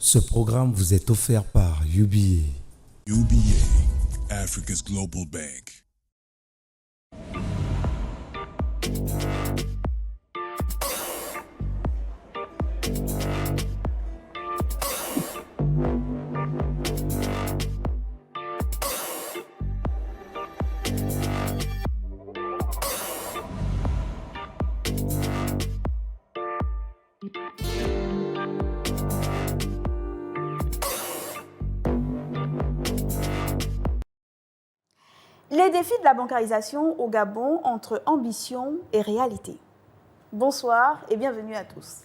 Ce programme vous est offert par UBA. UBA, Africa's Global Bank. Les défis de la bancarisation au Gabon entre ambition et réalité. Bonsoir et bienvenue à tous.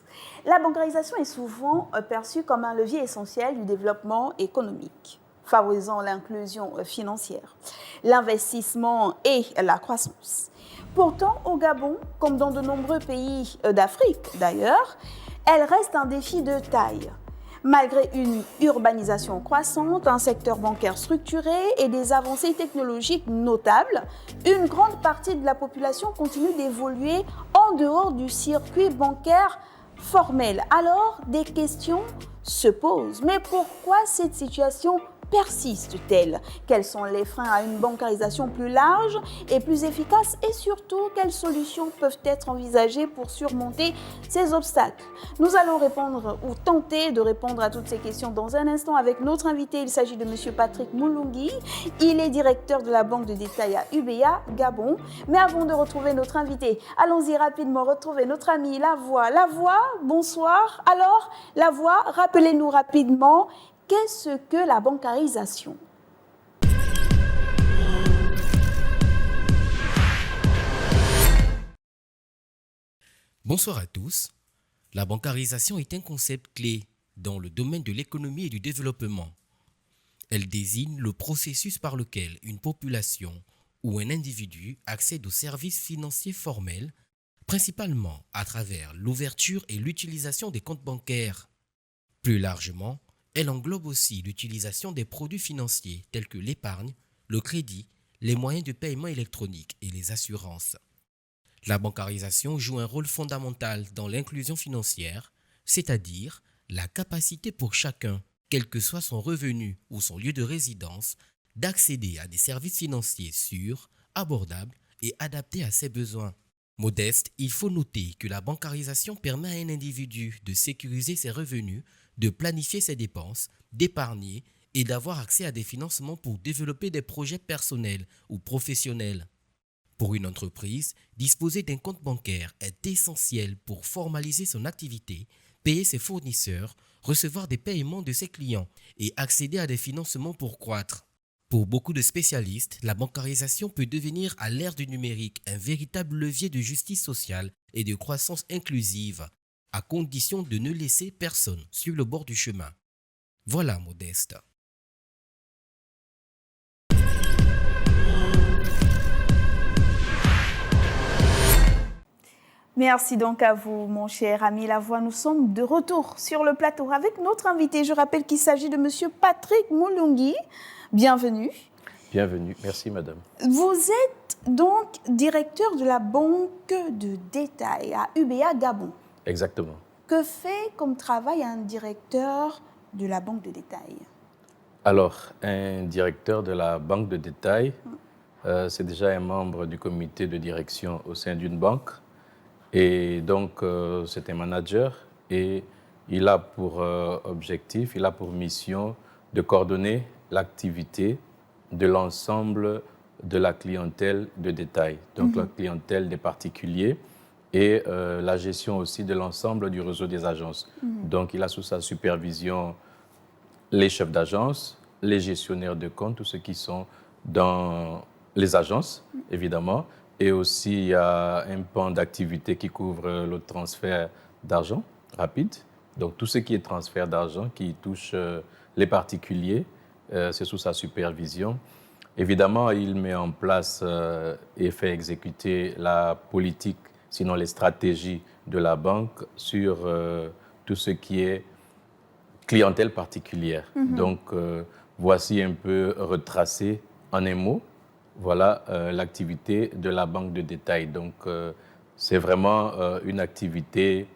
La bancarisation est souvent perçue comme un levier essentiel du développement économique, favorisant l'inclusion financière, l'investissement et la croissance. Pourtant, au Gabon, comme dans de nombreux pays d'Afrique d'ailleurs, elle reste un défi de taille. Malgré une urbanisation croissante, un secteur bancaire structuré et des avancées technologiques notables, une grande partie de la population continue d'évoluer en dehors du circuit bancaire formel. Alors, des questions se posent. Mais pourquoi cette situation persiste-t-elle? Quels sont les freins à une bancarisation plus large et plus efficace? Et surtout, quelles solutions peuvent être envisagées pour surmonter ces obstacles? Nous allons répondre ou tenter de répondre à toutes ces questions dans un instant avec notre invité. Il s'agit de M. Patrick Moulungui. Il est directeur de la banque de détail à UBA, Gabon. Mais avant de retrouver notre invité, allons-y rapidement retrouver notre ami Lavoie. Lavoie, bonsoir. Alors, Lavoie, rappelez-nous rapidement, qu'est-ce que la bancarisation? Bonsoir à tous. La bancarisation est un concept clé dans le domaine de l'économie et du développement. Elle désigne le processus par lequel une population ou un individu accède aux services financiers formels, principalement à travers l'ouverture et l'utilisation des comptes bancaires. Plus largement, elle englobe aussi l'utilisation des produits financiers tels que l'épargne, le crédit, les moyens de paiement électronique et les assurances. La bancarisation joue un rôle fondamental dans l'inclusion financière, c'est-à-dire la capacité pour chacun, quel que soit son revenu ou son lieu de résidence, d'accéder à des services financiers sûrs, abordables et adaptés à ses besoins. Modeste, il faut noter que la bancarisation permet à un individu de sécuriser ses revenus, de planifier ses dépenses, d'épargner et d'avoir accès à des financements pour développer des projets personnels ou professionnels. Pour une entreprise, disposer d'un compte bancaire est essentiel pour formaliser son activité, payer ses fournisseurs, recevoir des paiements de ses clients et accéder à des financements pour croître. Pour beaucoup de spécialistes, la bancarisation peut devenir à l'ère du numérique un véritable levier de justice sociale et de croissance inclusive, à condition de ne laisser personne sur le bord du chemin. Voilà, Modeste. Merci donc à vous, mon cher ami Lavoie. Nous sommes de retour sur le plateau avec notre invité. Je rappelle qu'il s'agit de M. Patrick Moulungui. Bienvenue. Bienvenue. Merci, madame. Vous êtes donc directeur de la banque de détail à UBA Gabon. Exactement. Que fait comme travail un directeur de la banque de détail? Alors, un directeur de la banque de détail, c'est déjà un membre du comité de direction au sein d'une banque. Et donc, c'est un manager et il a pour objectif, il a pour mission de coordonner l'activité de l'ensemble de la clientèle de détail, donc la clientèle des particuliers et la gestion aussi de l'ensemble du réseau des agences. Donc, il a sous sa supervision les chefs d'agence, les gestionnaires de comptes, tous ceux qui sont dans les agences, évidemment. Et aussi, il y a un pan d'activité qui couvre le transfert d'argent rapide. Donc, tout ce qui est transfert d'argent qui touche les particuliers, c'est sous sa supervision. Évidemment, il met en place et fait exécuter la politique, sinon les stratégies de la banque sur tout ce qui est clientèle particulière. Donc, voici un peu retracé en un mot. Voilà l'activité de la banque de détail. Donc, c'est vraiment une activité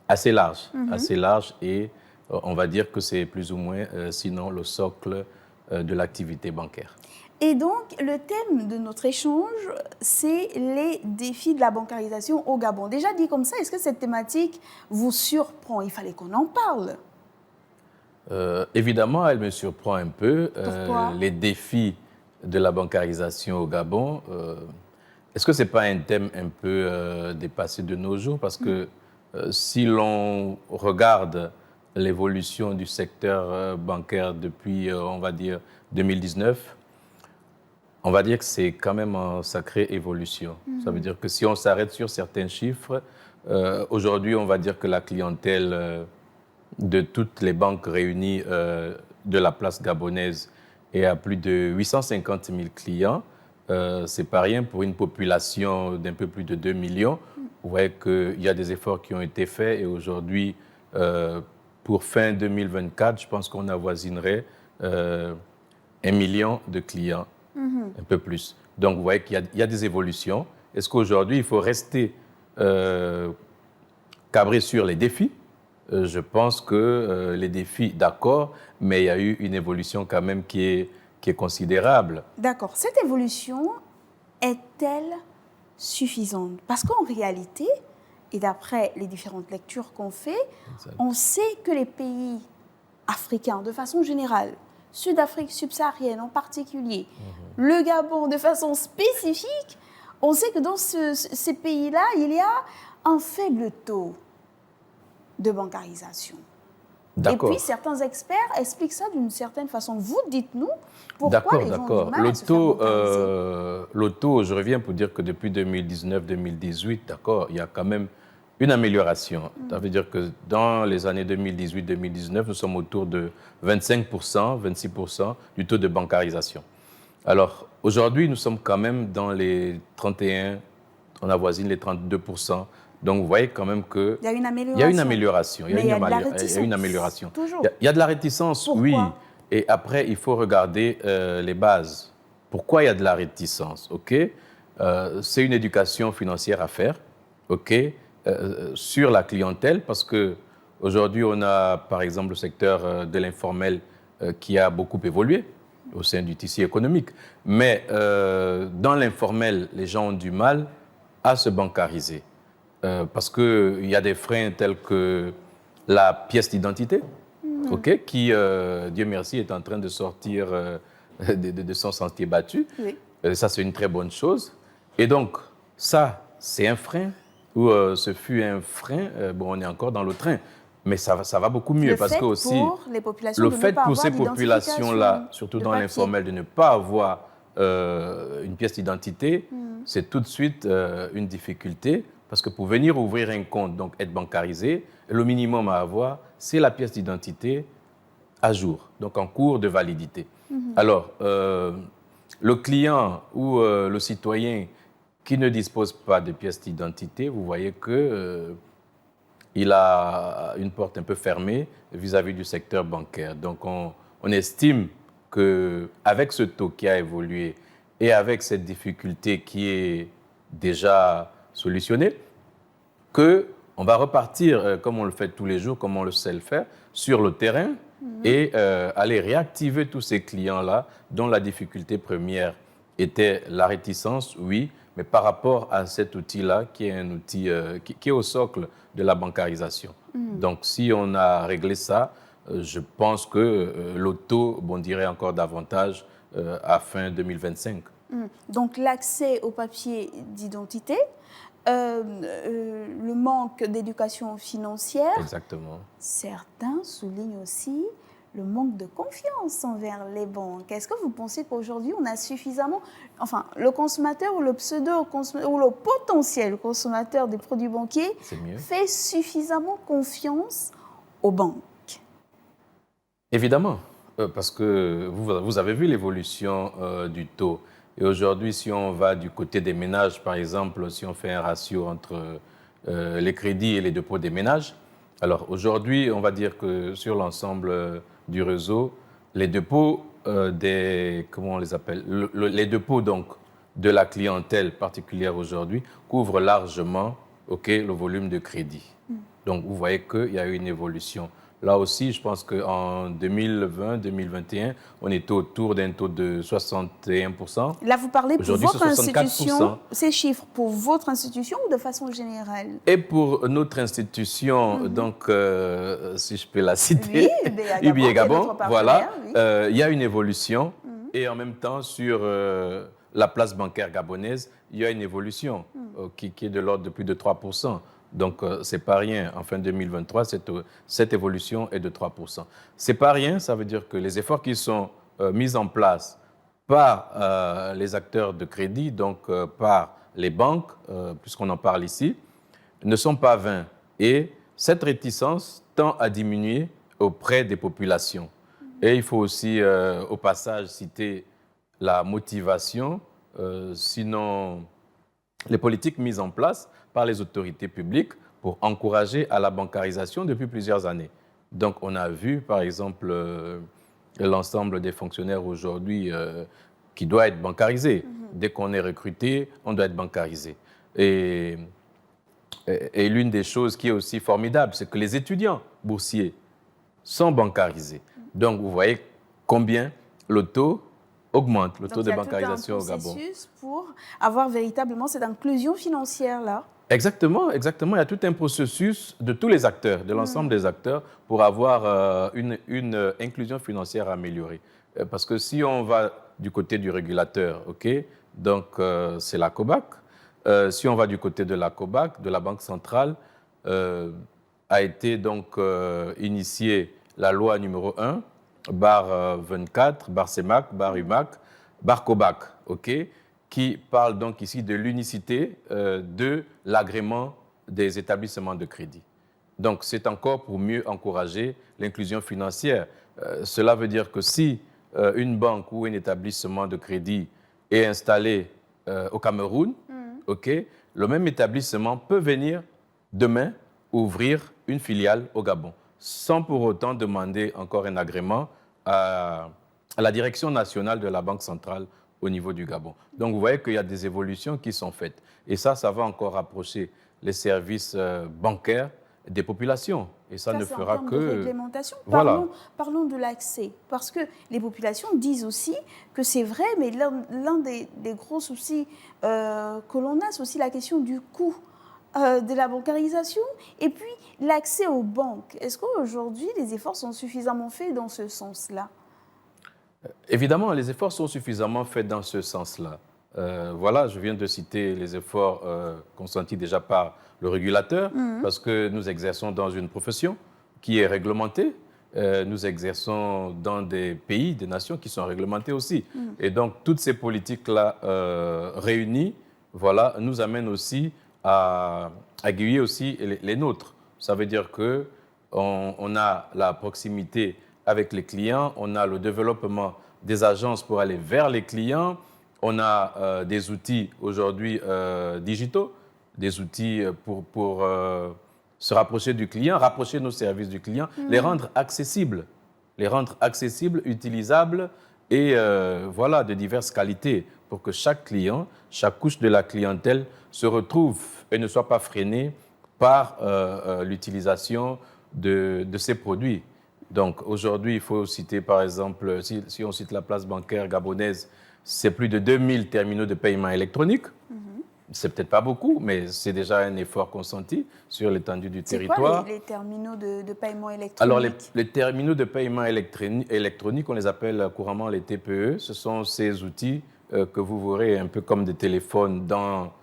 assez large et on va dire que c'est plus ou moins, sinon, le socle de l'activité bancaire. Et donc, le thème de notre échange, c'est les défis de la bancarisation au Gabon. Déjà dit comme ça, est-ce que cette thématique vous surprend? Il fallait qu'on en parle. Évidemment, elle me surprend un peu. Pourquoi? Les défis de la bancarisation au Gabon, est-ce que ce n'est pas un thème un peu dépassé de nos jours? Parce que si l'on regarde l'évolution du secteur bancaire depuis, on va dire, 2019, on va dire que c'est quand même une sacrée évolution. Ça veut dire que si on s'arrête sur certains chiffres, aujourd'hui, on va dire que la clientèle de toutes les banques réunies de la place gabonaise est à plus de 850 000 clients. C'est pas rien pour une population d'un peu plus de 2 millions. Vous voyez qu'il y a des efforts qui ont été faits et aujourd'hui, pour fin 2024, je pense qu'on avoisinerait 1 million de clients, un peu plus. Donc, vous voyez qu'il y a des évolutions. Est-ce qu'aujourd'hui, il faut rester cabré sur les défis? Je pense que les défis, d'accord, mais il y a eu une évolution quand même qui est considérable. D'accord. Cette évolution est-elle suffisante? Parce qu'en réalité, et d'après les différentes lectures qu'on fait, on sait que les pays africains, de façon générale, Sud-Afrique subsaharienne en particulier, le Gabon de façon spécifique, on sait que dans ces pays-là, il y a un faible taux de bancarisation. Et puis, certains experts expliquent ça d'une certaine façon. Vous, dites-nous pourquoi les gens ont du mal à se faire bancariser. Le taux, je reviens pour dire que depuis 2019-2018, d'accord, il y a quand même une amélioration. Ça veut dire que dans les années 2018-2019, nous sommes autour de 25%, 26% du taux de bancarisation. Alors, aujourd'hui, nous sommes quand même dans les 31%, on avoisine les 32%. Donc, vous voyez quand même qu'il y a une amélioration. Il y a une amélioration. Mais il y a de la réticence. Toujours. Il y a de la réticence, pourquoi? Oui. Et après, il faut regarder les bases. Pourquoi il y a de la réticence? C'est une éducation financière à faire, sur la clientèle, parce qu'aujourd'hui, on a, par exemple, le secteur de l'informel qui a beaucoup évolué au sein du tissu économique. Mais dans l'informel, les gens ont du mal à se bancariser. Parce qu'il y a des freins tels que la pièce d'identité, qui, Dieu merci, est en train de sortir de son sentier battu. Oui. Ça, c'est une très bonne chose. Et donc, ça, c'est un frein, ou ce fut un frein, on est encore dans le train. Mais ça va beaucoup mieux. Parce que aussi, le fait pour ces populations-là, surtout dans l'informel, de ne pas avoir une pièce d'identité, c'est tout de suite une difficulté. Parce que pour venir ouvrir un compte, donc être bancarisé, le minimum à avoir, c'est la pièce d'identité à jour, donc en cours de validité. Alors, le client ou le citoyen qui ne dispose pas de pièce d'identité, vous voyez qu'il a une porte un peu fermée vis-à-vis du secteur bancaire. Donc, on estime qu'avec ce taux qui a évolué et avec cette difficulté qui est déjà solutionner, qu'on va repartir, comme on le fait tous les jours, comme on le sait le faire, sur le terrain et aller réactiver tous ces clients-là dont la difficulté première était la réticence, oui, mais par rapport à cet outil-là qui est un outil qui est au socle de la bancarisation. Donc, si on a réglé ça, je pense que le taux bondirait encore davantage à fin 2025. Donc, l'accès au papier d'identité, le manque d'éducation financière. Exactement. Certains soulignent aussi le manque de confiance envers les banques. Est-ce que vous pensez qu'aujourd'hui, on a suffisamment... Enfin, le consommateur ou le pseudo-consommateur ou le potentiel consommateur des produits banquiers fait suffisamment confiance aux banques? Évidemment, parce que vous avez vu l'évolution du taux. Et aujourd'hui, si on va du côté des ménages, par exemple, si on fait un ratio entre les crédits et les dépôts des ménages, alors aujourd'hui, on va dire que sur l'ensemble du réseau, les dépôts comment on les appelle, les dépôts donc de la clientèle particulière aujourd'hui couvrent largement le volume de crédit. Donc, vous voyez qu'il y a eu une évolution. Là aussi, je pense qu'en 2020-2021, on était autour d'un taux de 61%. Là, vous parlez pour Aujourd'hui, votre c'est 64%. institution, ces chiffres pour votre institution ou de façon générale? Et pour notre institution, donc, si je peux la citer, Oui, UBA UBA Gabon, Gabon, qui est voilà, notre partenaire, oui. il y a une évolution. Et en même temps, sur la place bancaire gabonaise, il y a une évolution qui est de l'ordre de plus de 3%. Donc, ce n'est pas rien. En fin 2023, cette évolution est de 3%. Ce n'est pas rien, ça veut dire que les efforts qui sont mis en place par les acteurs de crédit, donc par les banques, puisqu'on en parle ici, ne sont pas vains. Et cette réticence tend à diminuer auprès des populations. Et il faut aussi, au passage, citer la motivation, sinon les politiques mises en place par les autorités publiques pour encourager à la bancarisation depuis plusieurs années. Donc, on a vu, par exemple, l'ensemble des fonctionnaires aujourd'hui qui doit être bancarisé. Dès qu'on est recruté, on doit être bancarisé. Et l'une des choses qui est aussi formidable, c'est que les étudiants boursiers sont bancarisés. Donc, vous voyez combien le taux augmente, le taux de bancarisation au Gabon. Donc, il y a tout un processus pour avoir véritablement cette inclusion financière-là. Exactement, exactement. Il y a tout un processus de tous les acteurs, de l'ensemble des acteurs, pour avoir une inclusion financière améliorée. Parce que si on va du côté du régulateur, donc c'est la COBAC. Si on va du côté de la COBAC, de la Banque centrale, a été donc initiée la loi numéro 1, bar 24, bar CEMAC, bar UMAC, bar COBAC, qui parle donc ici de l'unicité de l'agrément des établissements de crédit. Donc, c'est encore pour mieux encourager l'inclusion financière. Cela veut dire que si une banque ou un établissement de crédit est installé au Cameroun, le même établissement peut venir demain ouvrir une filiale au Gabon, sans pour autant demander encore un agrément à la direction nationale de la Banque centrale au niveau du Gabon. Donc, vous voyez qu'il y a des évolutions qui sont faites. Et ça va encore rapprocher les services bancaires des populations. Et ça ne fera que... de réglementation. Voilà. Parlons de l'accès. Parce que les populations disent aussi que c'est vrai, mais l'un des gros soucis que l'on a, c'est aussi la question du coût de la bancarisation et puis l'accès aux banques. Est-ce qu'aujourd'hui, les efforts sont suffisamment faits dans ce sens-là? Évidemment, les efforts sont suffisamment faits dans ce sens-là. Voilà, je viens de citer les efforts consentis déjà par le régulateur, parce que nous exerçons dans une profession qui est réglementée. Nous exerçons dans des pays, des nations qui sont réglementées aussi. Et donc, toutes ces politiques-là réunies, voilà, nous amènent aussi à aiguiller aussi les nôtres. Ça veut dire qu'on a la proximité avec les clients, on a le développement des agences pour aller vers les clients, on a des outils aujourd'hui digitaux, des outils pour se rapprocher du client, rapprocher nos services du client, les rendre accessibles, utilisables et voilà, de diverses qualités pour que chaque client, chaque couche de la clientèle se retrouve et ne soit pas freiné par l'utilisation de ces produits. Donc aujourd'hui, il faut citer par exemple, si on cite la place bancaire gabonaise, c'est plus de 2000 terminaux de paiement électronique. C'est peut-être pas beaucoup, mais c'est déjà un effort consenti sur l'étendue du territoire. C'est quoi les terminaux de paiement électronique? Alors les terminaux de paiement électronique, on les appelle couramment les TPE. Ce sont ces outils que vous verrez un peu comme des téléphones dans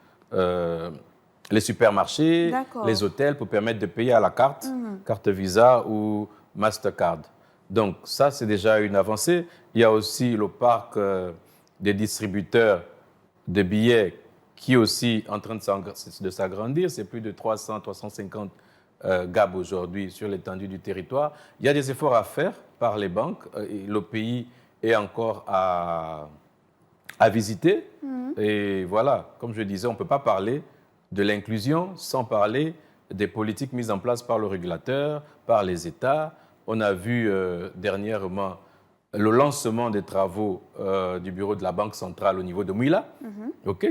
les supermarchés, les hôtels, pour permettre de payer à la carte, carte Visa ou Mastercard. Donc ça, c'est déjà une avancée. Il y a aussi le parc des distributeurs de billets qui est aussi en train de s'agrandir. C'est plus de 300-350 GAB aujourd'hui sur l'étendue du territoire. Il y a des efforts à faire par les banques. Le pays est encore à visiter. Et voilà, comme je disais, on ne peut pas parler de l'inclusion sans parler des politiques mises en place par le régulateur, par les États. On a vu dernièrement le lancement des travaux du bureau de la Banque centrale au niveau de Mouila,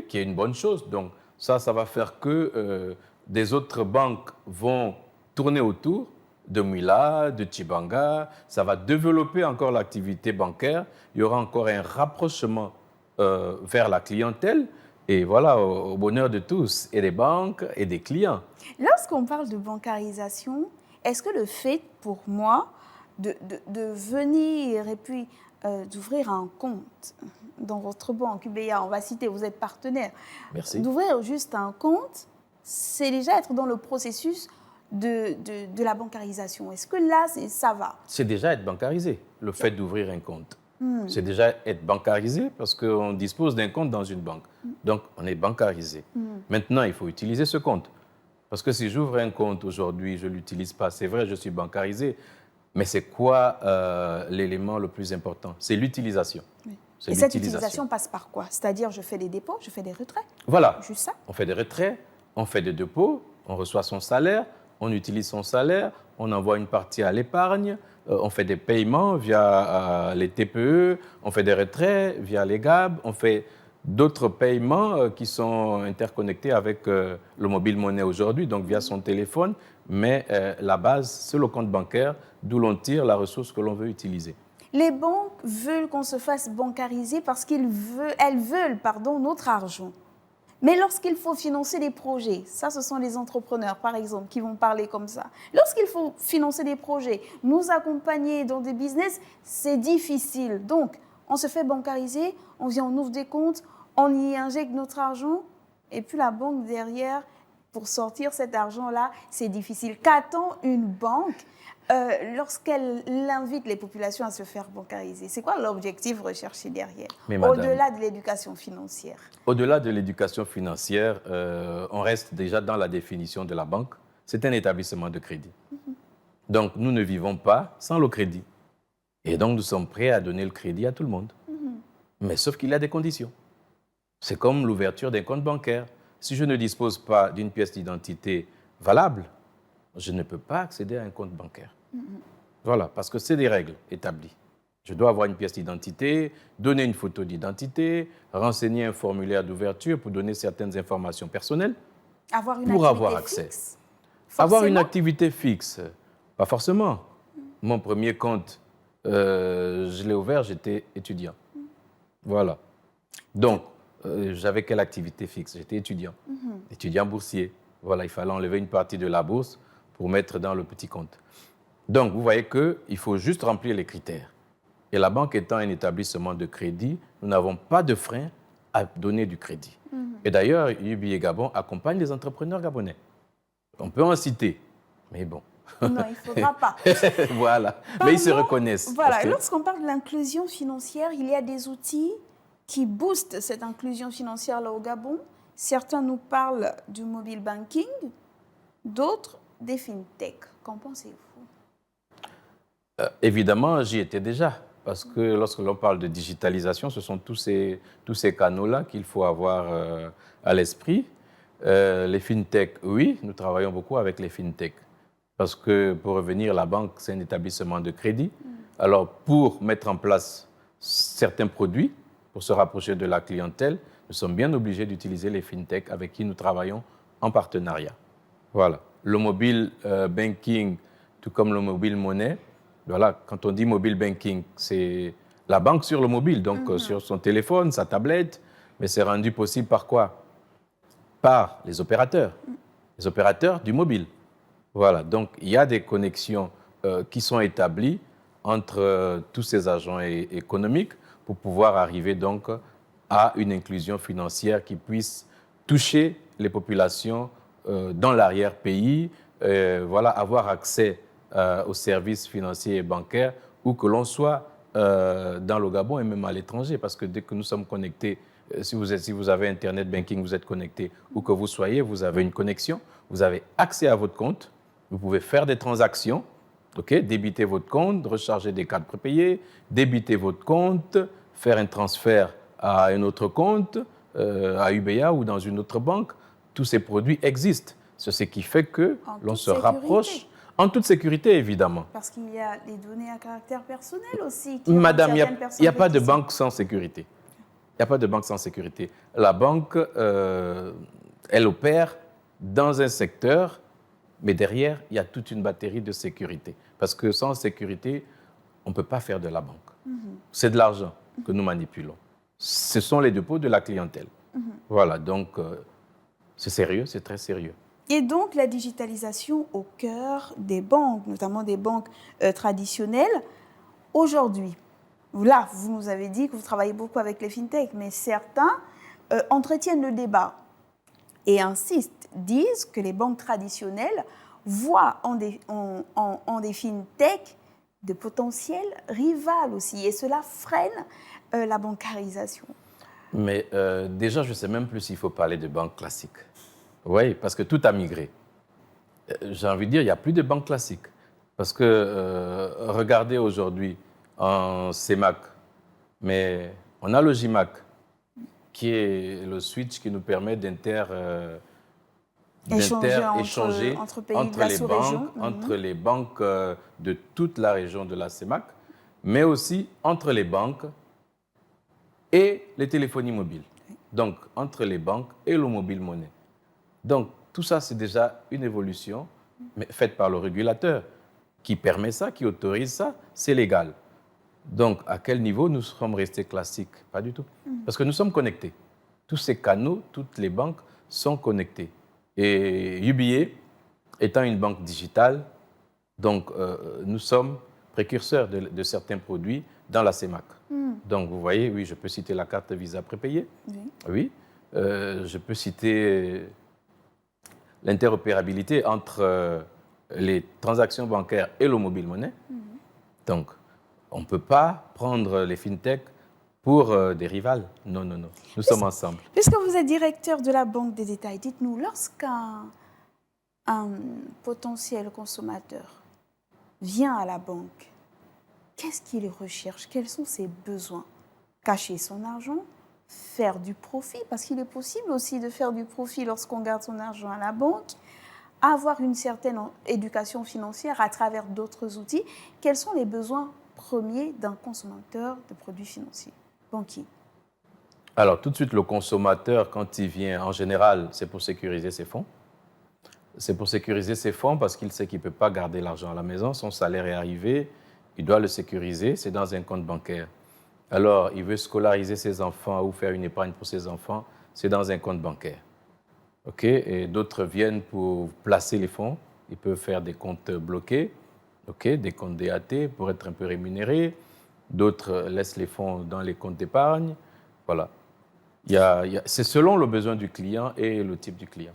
qui est une bonne chose. Donc ça va faire que des autres banques vont tourner autour de Mila, de Tchibanga. Ça va développer encore l'activité bancaire. Il y aura encore un rapprochement vers la clientèle. Et voilà, au bonheur de tous, et des banques et des clients. Lorsqu'on parle de bancarisation, est-ce que le fait pour moi de venir et puis d'ouvrir un compte dans votre banque UBA, on va citer, vous êtes partenaire, Merci. d'ouvrir juste un compte, c'est déjà être dans le processus de la bancarisation. Est-ce que là, ça va? C'est déjà être bancarisé, le fait d'ouvrir un compte. C'est déjà être bancarisé parce qu'on dispose d'un compte dans une banque. Donc, on est bancarisé. Maintenant, il faut utiliser ce compte. Parce que si j'ouvre un compte aujourd'hui, je ne l'utilise pas. C'est vrai, je suis bancarisé. Mais c'est quoi l'élément le plus important? C'est l'utilisation. Oui. C'est Et cette utilisation passe par quoi? C'est-à-dire, je fais des dépôts, je fais des retraits? Voilà. Juste ça? On fait des retraits, on fait des dépôts, on reçoit son salaire, on utilise son salaire, on envoie une partie à l'épargne, on fait des paiements via les TPE, on fait des retraits via les GAB, on fait d'autres paiements qui sont interconnectés avec le mobile monnaie aujourd'hui, donc via son téléphone. Mais la base, c'est le compte bancaire, d'où l'on tire la ressource que l'on veut utiliser. Les banques veulent qu'on se fasse bancariser parce elles veulent notre argent. Mais lorsqu'il faut financer des projets, ça ce sont les entrepreneurs par exemple qui vont parler comme ça. Lorsqu'il faut financer des projets, nous accompagner dans des business, c'est difficile. Donc on se fait bancariser, on vient, on ouvre des comptes, on y injecte notre argent et puis la banque derrière, pour sortir cet argent-là, c'est difficile. Qu'attend une banque lorsqu'elle invite les populations à se faire bancariser? C'est quoi l'objectif recherché derrière, au-delà de l'éducation financière? Au-delà de l'éducation financière, on reste déjà dans la définition de la banque. C'est un établissement de crédit. Donc, nous ne vivons pas sans le crédit. Et donc, nous sommes prêts à donner le crédit à tout le monde. Mais sauf qu'il y a des conditions. C'est comme l'ouverture d'un compte bancaire. Si je ne dispose pas d'une pièce d'identité valable, je ne peux pas accéder à un compte bancaire. Voilà, parce que c'est des règles établies. Je dois avoir une pièce d'identité, donner une photo d'identité, renseigner un formulaire d'ouverture pour donner certaines informations personnelles pour avoir accès. Fixe, avoir une activité fixe, pas forcément. Mon premier compte, je l'ai ouvert, j'étais étudiant. Voilà. Donc, j'avais quelle activité fixe? J'étais étudiant, étudiant boursier. Voilà, il fallait enlever une partie de la bourse pour mettre dans le petit compte. Donc, vous voyez qu'il faut juste remplir les critères. Et la banque étant un établissement de crédit, nous n'avons pas de frein à donner du crédit. Et d'ailleurs, UBA Gabon accompagne les entrepreneurs gabonais. On peut en citer, mais bon. Non, il ne faudra pas. Voilà, mais ils se reconnaissent. Voilà, et lorsqu'on parle de l'inclusion financière, il y a des outils qui boostent cette inclusion financière là au Gabon. Certains nous parlent du mobile banking, d'autres des fintech. Qu'en pensez-vous? Évidemment, j'y étais déjà. Parce que lorsque l'on parle de digitalisation, ce sont tous ces canaux-là qu'il faut avoir à l'esprit. Les fintech, oui, nous travaillons beaucoup avec les fintech. Parce que, pour revenir, la banque, c'est un établissement de crédit. Alors, pour mettre en place certains produits, pour se rapprocher de la clientèle, nous sommes bien obligés d'utiliser les fintech avec qui nous travaillons en partenariat. Voilà. Le mobile banking, tout comme le mobile monnaie, voilà, quand on dit mobile banking, c'est la banque sur le mobile, donc sur son téléphone, sa tablette, mais c'est rendu possible par quoi? Par les opérateurs du mobile. Voilà, donc il y a des connexions qui sont établies entre tous ces agents économiques pour pouvoir arriver donc à une inclusion financière qui puisse toucher les populations dans l'arrière-pays, voilà, avoir accès aux services financiers et bancaires où que l'on soit dans le Gabon et même à l'étranger, parce que dès que nous sommes connectés, si vous avez Internet Banking, vous êtes connecté, où que vous soyez, vous avez une connexion, vous avez accès à votre compte, vous pouvez faire des transactions, débiter votre compte, recharger des cartes prépayées, débiter votre compte, faire un transfert à un autre compte, à UBA ou dans une autre banque. Tous ces produits existent. C'est ce qui fait que l'on se rapproche. En toute sécurité, évidemment. Parce qu'il y a des données à caractère personnel aussi. Madame, il n'y a pas de banque sans sécurité. Il n'y a pas de banque sans sécurité. La banque, elle opère dans un secteur Mais derrière, il y a toute une batterie de sécurité. Parce que sans sécurité, on ne peut pas faire de la banque. C'est de l'argent que nous manipulons. Ce sont les dépôts de la clientèle. Voilà, donc c'est sérieux, c'est très sérieux. Et donc, la digitalisation au cœur des banques, notamment des banques traditionnelles. Aujourd'hui, là, vous nous avez dit que vous travaillez beaucoup avec les fintechs, mais certains entretiennent le débat et insistent, disent que les banques traditionnelles voient en des fintechs de potentiels rivales aussi, et cela freine la bancarisation. Mais déjà, je ne sais même plus s'il faut parler de banque classique. Oui, parce que tout a migré. J'ai envie de dire, il n'y a plus de banque classique. Parce que regardez aujourd'hui en CEMAC, mais on a le JIMAC, qui est le switch qui nous permet d'échanger entre pays de la sous-région. Entre les banques de toute la région de la CEMAC, mais aussi entre les banques et les téléphonies mobiles. Donc, entre les banques et le mobile monnaie. Donc, tout ça, c'est déjà une évolution mais faite par le régulateur qui permet ça, qui autorise ça, c'est légal. Donc, à quel niveau nous sommes restés classiques? Pas du tout. Parce que nous sommes connectés. Tous ces canaux, toutes les banques sont connectées. Et UBA, étant une banque digitale, donc nous sommes précurseurs de certains produits dans la CEMAC. Donc, vous voyez, oui, je peux citer la carte Visa prépayée. Oui. Je peux citer l'interopérabilité entre les transactions bancaires et le mobile monnaie. Donc, on ne peut pas prendre les fintechs pour des rivales. Non, non, non. Nous sommes ensemble. Puisque vous êtes directeur de la Banque des Détails, dites-nous, lorsqu'un potentiel consommateur vient à la banque, qu'est-ce qu'il recherche? Quels sont ses besoins? Cacher son argent? Faire du profit? Parce qu'il est possible aussi de faire du profit lorsqu'on garde son argent à la banque. Avoir une certaine éducation financière à travers d'autres outils. Quels sont les besoins premiers d'un consommateur de produits financiers banquiers? Alors, tout de suite, le consommateur, quand il vient, en général, c'est pour sécuriser ses fonds. C'est pour sécuriser ses fonds parce qu'il sait qu'il ne peut pas garder l'argent à la maison. Son salaire est arrivé, il doit le sécuriser, c'est dans un compte bancaire. Alors, il veut scolariser ses enfants ou faire une épargne pour ses enfants, c'est dans un compte bancaire. Okay? Et d'autres viennent pour placer les fonds. Ils peuvent faire des comptes bloqués, okay? Des comptes DAT pour être un peu rémunérés. D'autres laissent les fonds dans les comptes d'épargne. Voilà. C'est selon le besoin du client et le type du client.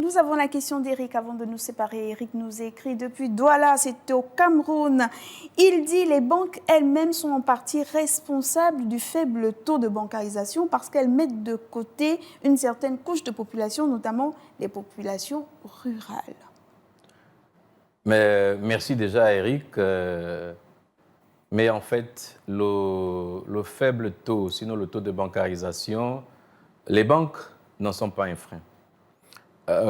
Nous avons la question d'Éric avant de nous séparer. Éric nous écrit depuis Douala, c'est au Cameroun. Il dit les banques elles-mêmes sont en partie responsables du faible taux de bancarisation parce qu'elles mettent de côté une certaine couche de population, notamment les populations rurales. Mais merci déjà Éric. Mais en fait, le faible taux, sinon le taux de bancarisation, les banques n'en sont pas un frein.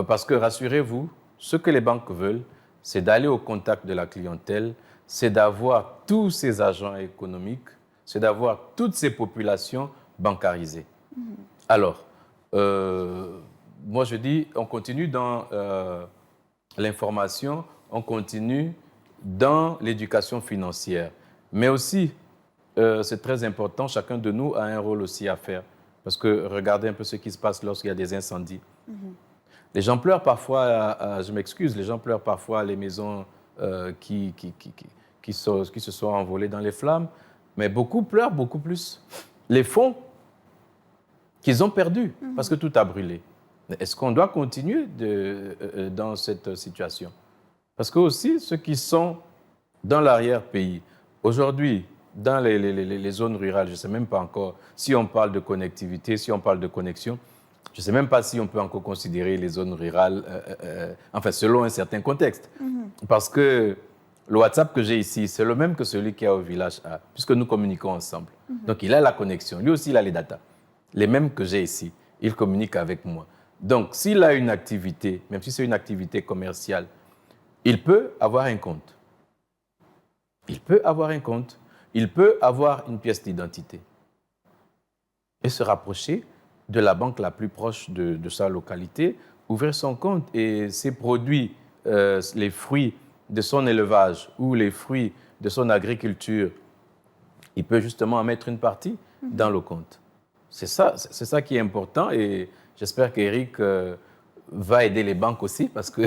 Parce que, rassurez-vous, ce que les banques veulent, c'est d'aller au contact de la clientèle, c'est d'avoir tous ces agents économiques, c'est d'avoir toutes ces populations bancarisées. Alors, moi je dis, on continue dans l'information, on continue dans l'éducation financière. Mais aussi, c'est très important, chacun de nous a un rôle aussi à faire. Parce que regardez un peu ce qui se passe lorsqu'il y a des incendies. Les gens pleurent parfois, je m'excuse, les gens pleurent parfois les maisons qui se sont envolées dans les flammes, mais beaucoup pleurent beaucoup plus les fonds qu'ils ont perdus parce que tout a brûlé. Est-ce qu'on doit continuer dans cette situation? Parce que aussi, ceux qui sont dans l'arrière-pays, aujourd'hui, dans les zones rurales, je ne sais même pas encore si on parle de connectivité, si on parle de connexion, je ne sais même pas si on peut encore considérer les zones rurales, enfin, selon un certain contexte. Parce que le WhatsApp que j'ai ici, c'est le même que celui qu'il y a au village A, puisque nous communiquons ensemble. Donc, il a la connexion. Lui aussi, il a les datas. Les mêmes que j'ai ici. Il communique avec moi. Donc, s'il a une activité, même si c'est une activité commerciale, il peut avoir un compte. Il peut avoir un compte. Il peut avoir une pièce d'identité. Et se rapprocher de la banque la plus proche de sa localité, ouvrir son compte et ces produits les fruits de son élevage ou les fruits de son agriculture, il peut justement en mettre une partie dans le compte. C'est ça qui est important et j'espère qu'Éric va aider les banques aussi parce que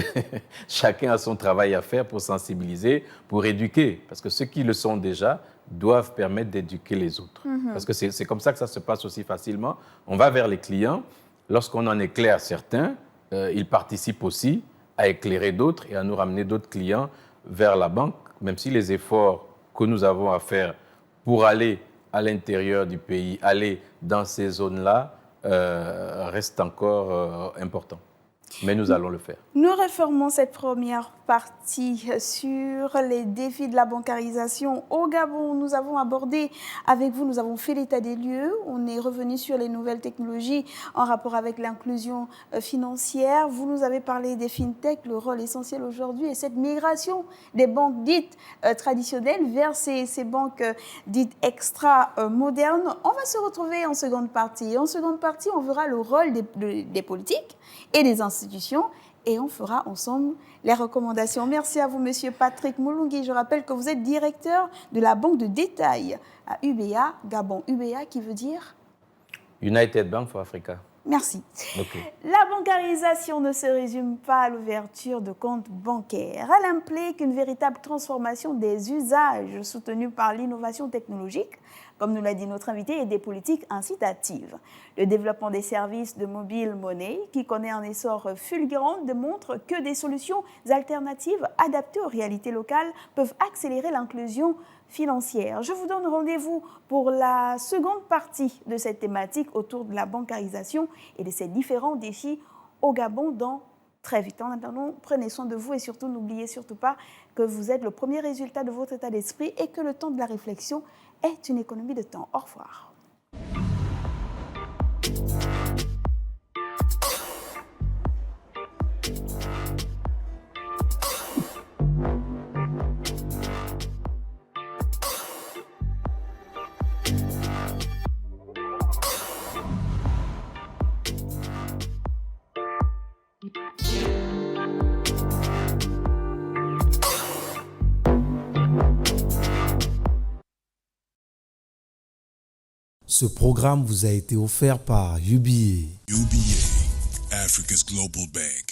chacun a son travail à faire pour sensibiliser, pour éduquer. Parce que ceux qui le sont déjà doivent permettre d'éduquer les autres. Parce que c'est comme ça que ça se passe aussi facilement. On va vers les clients. Lorsqu'on en éclaire certains, ils participent aussi à éclairer d'autres et à nous ramener d'autres clients vers la banque, même si les efforts que nous avons à faire pour aller à l'intérieur du pays, aller dans ces zones-là, restent encore importants. Mais nous allons le faire. Nous refermons cette première partie sur les défis de la bancarisation au Gabon. Nous avons abordé avec vous, nous avons fait l'état des lieux. On est revenu sur les nouvelles technologies en rapport avec l'inclusion financière. Vous nous avez parlé des fintechs, le rôle essentiel aujourd'hui et cette migration des banques dites traditionnelles vers ces banques dites extra-modernes. On va se retrouver en seconde partie. En seconde partie, on verra le rôle des politiques et des institutions et on fera ensemble les recommandations. Merci à vous, Monsieur Patrick Moulungui. Je rappelle que vous êtes directeur de la banque de détail à UBA, Gabon. UBA qui veut dire United Bank for Africa. Merci. Okay. La bancarisation ne se résume pas à l'ouverture de comptes bancaires. Elle implique une véritable transformation des usages soutenus par l'innovation technologique, comme nous l'a dit notre invité, et des politiques incitatives. Le développement des services de mobile money, qui connaît un essor fulgurant, démontre que des solutions alternatives adaptées aux réalités locales peuvent accélérer l'inclusion financière. Je vous donne rendez-vous pour la seconde partie de cette thématique autour de la bancarisation et de ses différents défis au Gabon dans très vite. En attendant, prenez soin de vous et surtout n'oubliez surtout pas que vous êtes le premier résultat de votre état d'esprit et que le temps de la réflexion est une économie de temps. Au revoir. Ce programme vous a été offert par UBA. UBA, Africa's Global Bank.